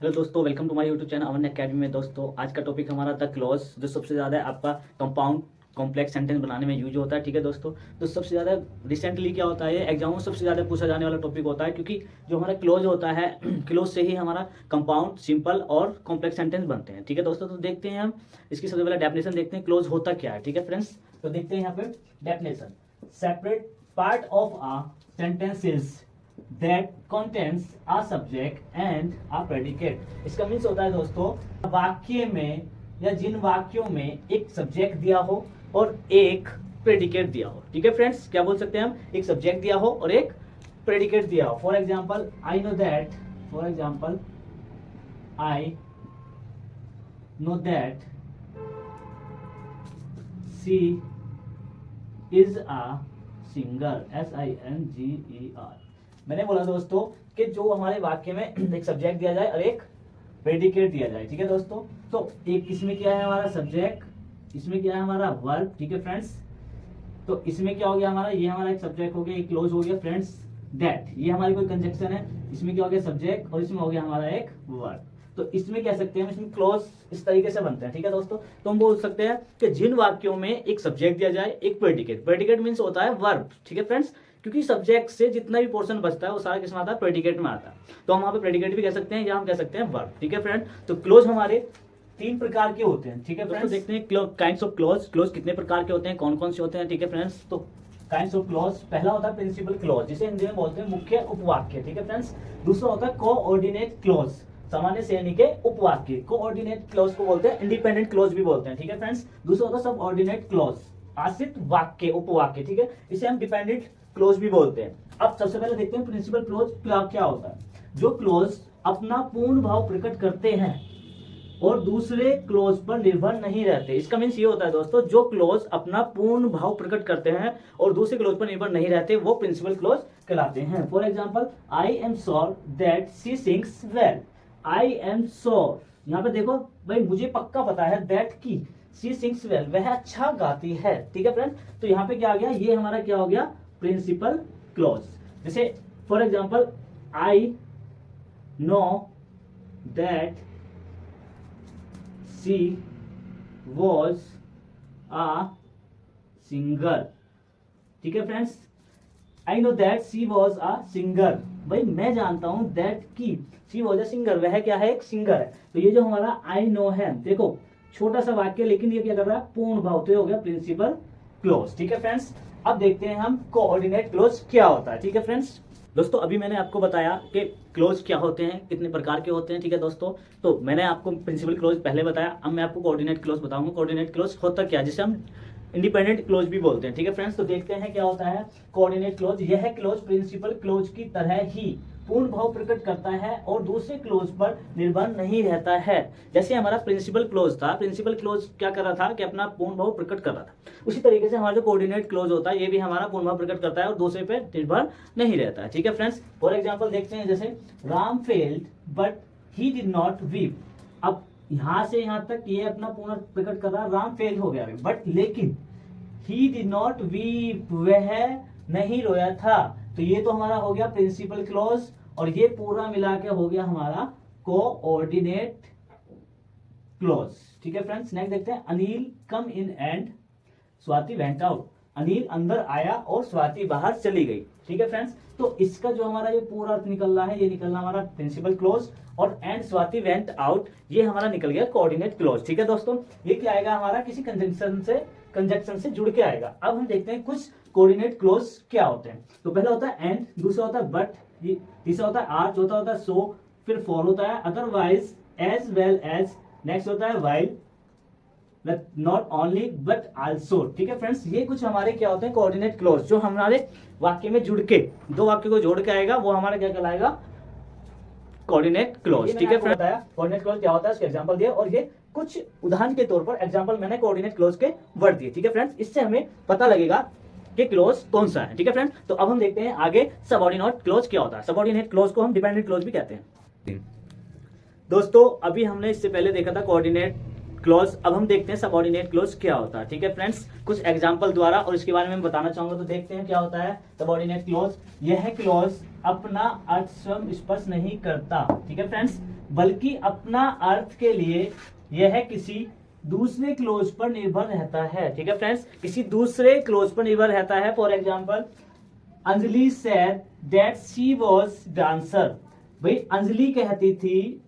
Hello दोस्तों, welcome to my YouTube channel Avan academy में। दोस्तों आज का टॉपिक हमारा द क्लॉज, जो सबसे ज़्यादा आपका कंपाउंड कॉम्प्लेक्स सेंटेंस बनाने में यूज होता है। ठीक है दोस्तों, तो सबसे ज़्यादा रिसेंटली क्या होता है, एग्जाम में सबसे ज़्यादा पूछा जाने वाला टॉपिक होता है, क्योंकि जो हमारा क्लॉज होता है क्लॉज से ही हमारा कंपाउंड, सिंपल और कॉम्प्लेक्स सेंटेंस बनते हैं। ठीक है दोस्तों, तो देखते हैं हम इसकी सबसे पहले डेफिनेशन देखते हैं, क्लॉज होता क्या है। ठीक है फ्रेंड्स, तो देखते हैं यहाँ पे definition. Separate part of a sentences that contains a subject and a predicate। इसका मीन्स होता है दोस्तों, वाक्य में या जिन वाक्यों में एक सब्जेक्ट दिया हो और एक प्रेडिकेट दिया हो। ठीक है फ्रेंड्स, क्या बोल सकते हैं हम, एक सब्जेक्ट दिया हो और एक प्रेडिकेट दिया हो। For example I know that, for example I know that she is a singer, SINGER। मैंने बोला दोस्तों कि जो हमारे वाक्य में एक सब्जेक्ट दिया जाए और एक प्रेडिकेट दिया जाए। ठीक है दोस्तों, तो एक इसमें क्या है हमारा सब्जेक्ट, इसमें क्या है हमारा वर्ब। ठीक है फ्रेंड्स, तो इसमें क्या हो गया हमारा, ये हमारा एक सब्जेक्ट हो गया, एक क्लोज हो गया फ्रेंड्स। दैट ये हमारी कोई कंजक्शन है, इसमें क्या हो गया सब्जेक्ट और इसमें हो गया हमारा एक वर्ब। तो इसमें कह सकते हैं, इसमें क्लॉज इस तरीके से बनते हैं। ठीक है दोस्तों, तो हम बोल सकते हैं कि जिन वाक्यों में एक सब्जेक्ट दिया जाए, एक प्रेडिकेट, प्रेडिकेट मीन्स होता है वर्ब। ठीक है फ्रेंड्स, क्योंकि सब्जेक्ट से जितना भी पोर्शन बचता है वो सारा किसमें आता है, प्रेडिकेट में आता है। तो हम वहां पे प्रेडिकेट भी कह सकते हैं या हम कह सकते हैं वर्ब। ठीक है फ्रेंड, तो क्लोज हमारे तीन प्रकार के होते हैं। ठीक है फ्रेंड्स, देखते हैं काइंड्स ऑफ क्लोज, क्लोज कितने प्रकार के होते हैं, कौन कौन से होते हैं। ठीक है फ्रेंड्स, तो काइंड्स ऑफ क्लोज, पहला होता है प्रिंसिपल क्लोज, जिसे हिंदी में बोलते हैं मुख्य उपवाक्य। ठीक है फ्रेंड्स, दूसरा होता है कोऑर्डिनेट क्लोज, सामान्य श्रेणी के उपवाक्य। कोऑर्डिनेट क्लोज को बोलते हैं इंडिपेंडेंट क्लोज भी बोलते हैं। ठीक है फ्रेंड्स, दूसरा होता है सबऑर्डिनेट क्लोज, आश्रित वाक्य, उपवाक्य। ठीक है, इसे हम डिपेंडेंट क्लोज भी बोलते हैं। अब सबसे पहले देखते हैं प्रिंसिपल क्लोज क्या होता है। जो क्लोज अपना पूर्ण भाव प्रकट करते हैं और दूसरे क्लोज पर निर्भर नहीं रहते। इसका मीन्स ये होता है दोस्तों, जो क्लोज अपना पूर्ण भाव प्रकट करते हैं और दूसरे क्लोज पर निर्भर नहीं रहते, वो प्रिंसिपल क्लोज कहलाते हैं। For example, I am sure that she sings well. I am sure, यहाँ पे देखो भाई, मुझे पक्का पता है दैट की शी सिंग्स वेल, वह अच्छा गाती है। ठीक है फ्रेंड, तो यहाँ पे क्या आ गया, ये हमारा क्या हो गया, प्रिंसिपल क्लोज। जैसे for example, I know that she was a singer. ठीक है friends, I know that she was a singer, भाई मैं जानता हूं दैट की शी वॉज अ सिंगर, वह क्या है, एक सिंगर है। तो ये जो हमारा आई नो है, देखो छोटा सा वाक्य, लेकिन ये क्या कर रहा है, पूर्ण भाव, तो हो गया प्रिंसिपल क्लोज। ठीक है फ्रेंड्स, अब देखते हैं हम कोऑर्डिनेट क्लोज क्या होता है। ठीक है फ्रेंड्स, दोस्तों अभी मैंने आपको बताया कि क्लोज क्या होते हैं, कितने प्रकार के होते हैं। ठीक है दोस्तों, तो मैंने आपको प्रिंसिपल क्लोज पहले बताया, अब मैं आपको कोऑर्डिनेट क्लोज बताऊंगा। कोऑर्डिनेट क्लोज होता क्या, जिसे हम इंडिपेंडेंट क्लोज भी बोलते हैं। ठीक है फ्रेंड्स, तो देखते हैं क्या होता है कोऑर्डिनेट क्लोज। यह क्लोज प्रिंसिपल क्लोज की तरह ही पूर्ण भाव प्रकट करता है और दूसरे क्लोज पर निर्भर नहीं रहता है। जैसे हमारा प्रिंसिपल क्लोज था, प्रिंसिपल क्लोज क्या कर रहा था कि अपना पूर्ण भाव प्रकट कर रहा था, उसी तरीके से हमारा जो कोऑर्डिनेट क्लोज होता है, ये भी हमारा पूर्ण भाव प्रकट करता है और दूसरे पे निर्भर नहीं रहता है। ठीक है फ्रेंड्स, फॉर एग्जाम्पल देखते हैं, जैसे Ram failed but he did not weep. अब यहां से यहां तक ये अपना पूर्ण प्रकट कर रहा है, राम फेल हो गया, बट लेकिन ही डिड नॉट वीप, वह नहीं रोया था। तो ये तो हमारा हो गया प्रिंसिपल क्लोज, और ये पूरा मिला के हो गया हमारा कोऑर्डिनेट क्लोज। ठीक है फ्रेंड्स, नेक्स्ट देखते हैं, Anil come in and Swati went out. Anil अंदर आया और स्वाति बाहर चली गई। ठीक है फ्रेंड्स, तो इसका जो हमारा ये पूरा अर्थ निकल रहा है, ये निकल रहा हमारा प्रिंसिपल क्लोज, और एंड स्वाति वेंट आउट ये हमारा निकल गया कोऑर्डिनेट क्लोज। ठीक है दोस्तों, ये क्या आएगा हमारा, किसी कंजंक्शन से जुड़ के आएगा। अब हम देखते हैं कुछ कोऑर्डिनेट क्लोज क्या होते हैं। तो पहला होता है एंड, दूसरा होता है बट, तीसरा होता है आर, चौथा होता है सो, फिर फॉर होता है otherwise, as well as, next होता है while, not only but also. ठीक है फ्रेंड्स, ये कुछ हमारे क्या होते हैं कोऑर्डिनेट क्लोज, जो हमारे वाक्य में जुड़ के, दो वाक्य को जोड़ के आएगा, वो हमारा क्या कहलाएगा, कोऑर्डिनेट क्लोज। ठीक है फ्रेंड्स, बताया कोऑर्डिनेट क्लोज क्या होता है, उसके एग्जांपल दिए, और ये कुछ उदाहरण के तौर पर एग्जांपल मैंने कोऑर्डिनेट क्लोज के वर्ड दिए। ठीक है फ्रेंड्स, इससे हमें पता लगेगा कि क्लोज कौन सा है। ठीक है फ्रेंड्स, तो अब हम देखते हैं आगे सबऑर्डिनेट क्लोज क्या होता है। सबऑर्डिनेट क्लोज को हम डिपेंडेंट क्लोज भी कहते हैं। दोस्तों अभी हमने इससे पहले देखा था कोऑर्डिनेट क्लोज, अब हम देखते हैं सबऑर्डिनेट क्लोज क्या होता है। ठीक है फ्रेंड्स, कुछ एग्जांपल द्वारा और इसके बारे में बताना चाहूंगा। तो देखते हैं क्या होता है सबऑर्डिनेट क्लोज। यह क्लोज अपना अर्थ स्वयं स्पर्श नहीं करता। ठीक है फ्रेंड्स, बल्कि अपना अर्थ के लिए यह किसी दूसरे क्लोज पर निर्भर रहता है। ठीक है फ्रेंड्स, किसी दूसरे क्लोज पर निर्भर रहता है। For example, Anjali said that she was dancer. भाई अंजलि कहती थी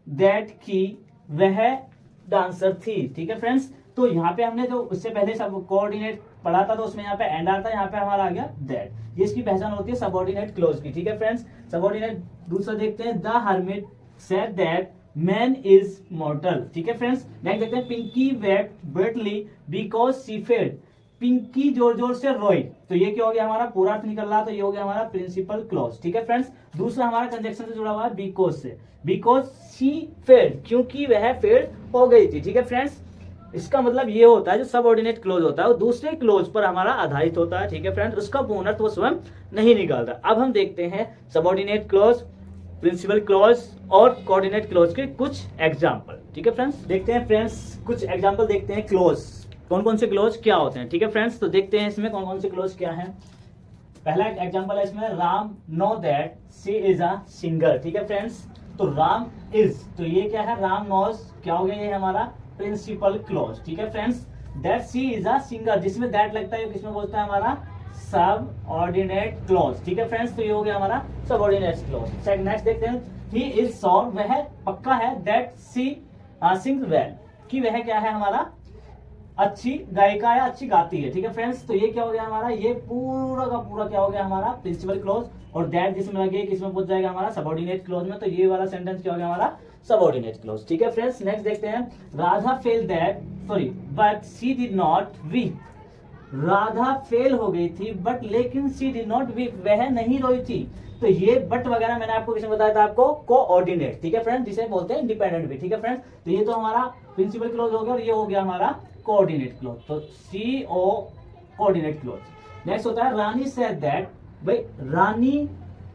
दैट की वह डांसर थी। ठीक है फ्रेंड्स, तो यहाँ पे हमने जो उससे पहले सब कोऑर्डिनेट पढ़ा था, तो उसमें यहाँ पे एंड आता है, यहाँ पे हमारा आ गया दैट। ये इसकी पहचान होती है सबऑर्डिनेट क्लोज की। ठीक है फ्रेंड्स, सबऑर्डिनेट दूसरा देखते हैं, the hermit said that man is mortal. ठीक है फ्रेंड्स, नेक्स्ट देखते हैं, Pinky wept bitterly because she failed. Pinky जोर जोर से रोई, तो ये क्या हो गया हमारा, पूरा अर्थ निकल रहा, तो ये हो गया हमारा प्रिंसिपल क्लॉज। ठीक है फ्रेंड्स, दूसरा हमारा कंजक्शन से जुड़ा हुआ है बिकॉज से, बिकॉज शी फेल्ड, क्योंकि वह फेल हो गई थी। ठीक है फ्रेंड्स, इसका मतलब ये होता है जो सबऑर्डिनेट क्लोज होता है वो दूसरे क्लोज पर हमारा आधारित होता है। ठीक है फ्रेंड्स, उसका पूर्ण अर्थ वो स्वयं नहीं निकालता। अब हम देखते हैं सबऑर्डिनेट क्लोज, प्रिंसिपल क्लोज और कोऑर्डिनेट क्लोज के कुछ एग्जांपल। ठीक है फ्रेंड्स, देखते हैं फ्रेंड्स कुछ एग्जांपल देखते हैं क्लोज, कौन कौन से क्लोज क्या होते हैं। ठीक है फ्रेंड्स, तो देखते हैं इसमें कौन कौन से क्लोज क्या हैं। पहला एग्जांपल है इसमें, Ram know that she is a singer. ठीक है फ्रेंड्स, तो राम इज, तो ये क्या है, राम नोज क्या हो गया, ये हमारा प्रिंसिपल क्लोज। ठीक है friends, that she is a singer, जिसमें दैट लगता है किसमें बोलता है, हमारा सब ऑर्डिनेट क्लोज। ठीक है फ्रेंड्स, तो ये हो गया हमारा सब ऑर्डिनेट क्लोज। नेक्स्ट देखते हैं, ही इज श्योर, वह पक्का है, दैट शी सिंग्स वेल, कि वह क्या है, हमारा अच्छी गायिका या अच्छी गाती है। ठीक है फ्रेंड्स, तो ये क्या हो गया हमारा, ये पूरा का पूरा क्या हो गया हमारा प्रिंसिपल क्लोज, और दैट जिसमें लगे किसमें पहुंच जाएगा हमारा सबऑर्डिनेट क्लोज में, तो ये वाला सेंटेंस क्या हो गया हमारा सबऑर्डिनेट क्लोज। ठीक है फ्रेंड्स, नेक्स्ट देखते हैं, Radha fail that sorry but she did not weep. Radha fail हो गई थी बट लेकिन शी डिड नॉट वीप, वह नहीं रोई थी। तो ये बट वगैरह मैंने आपको किसमें बताया था, आपको कोऑर्डिनेट। ठीक है फ्रेंड्स, जिसे बोलते हैं इंडिपेंडेंट भी। ठीक है फ्रेंड्स, तो ये तो हमारा प्रिंसिपल क्लोज हो गया और ये हो गया हमारा कोऑर्डिनेट क्लोज, तो सी ओ कोऑर्डिनेट क्लोज। नेक्स्ट होता है, रानी सेड दैट, भाई रानी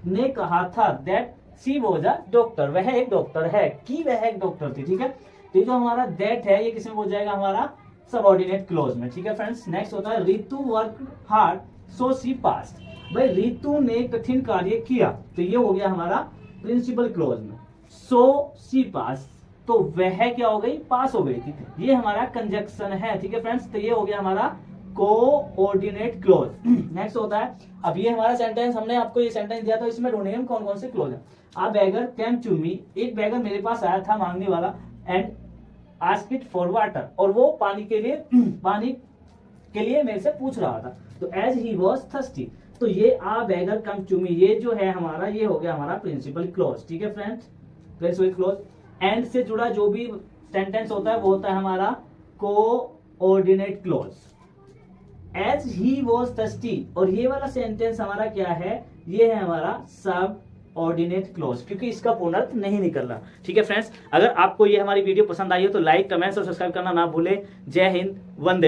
ने कहा था that she was a doctor, वह एक डॉक्टर है, कि वह एक डॉक्टर थी। ठीक है, तो जो हमारा दैट है ये किसमें हो जाएगा, हमारा सबऑर्डिनेट क्लोज में। ठीक है फ्रेंड्स, नेक्स्ट होता है, Ritu work hard so she passed. भाई रितु ने कठिन कार्य किया, तो ये हो गया हमारा प्रिंसिपल क्लोज में। सो शी पास, तो वह क्या हो गई, पास हो गई थी, ये हमारा कंजक्शन है। ठीक है फ्रेंड्स, तो ये हो गया हमारा कोऑर्डिनेट क्लोज। नेक्स्ट होता है, अब ये हमारा सेंटेंस, हमने आपको ये सेंटेंस दिया था, इसमें ढूंढेंगे हम कौन कौन से क्लोज है। आ बैगर कैम टू मी, एक बैगर मेरे पास आया था मांगने वाला, and ask it for water, और वो पानी के लिए मेरे से पूछ रहा था। तो एज ही वॉज थर्स्टी, तो ये आ बैगर कम टू मी, ये जो है हमारा, ये हो गया हमारा प्रिंसिपल क्लोज। ठीक है फ्रेंड्स, प्रिंसिपल क्लोज। एंड से जुड़ा जो भी सेंटेंस होता है वो होता है हमारा coordinate clause. As he was thirsty, और ये वाला सेंटेंस हमारा क्या है, ये है हमारा सब ऑर्डिनेट क्लोज, क्योंकि इसका पूर्ण अर्थ नहीं निकल रहा। ठीक है फ्रेंड्स, अगर आपको ये हमारी वीडियो पसंद आई हो तो लाइक, कमेंट्स और सब्सक्राइब करना ना भूले। जय हिंद, वंदे।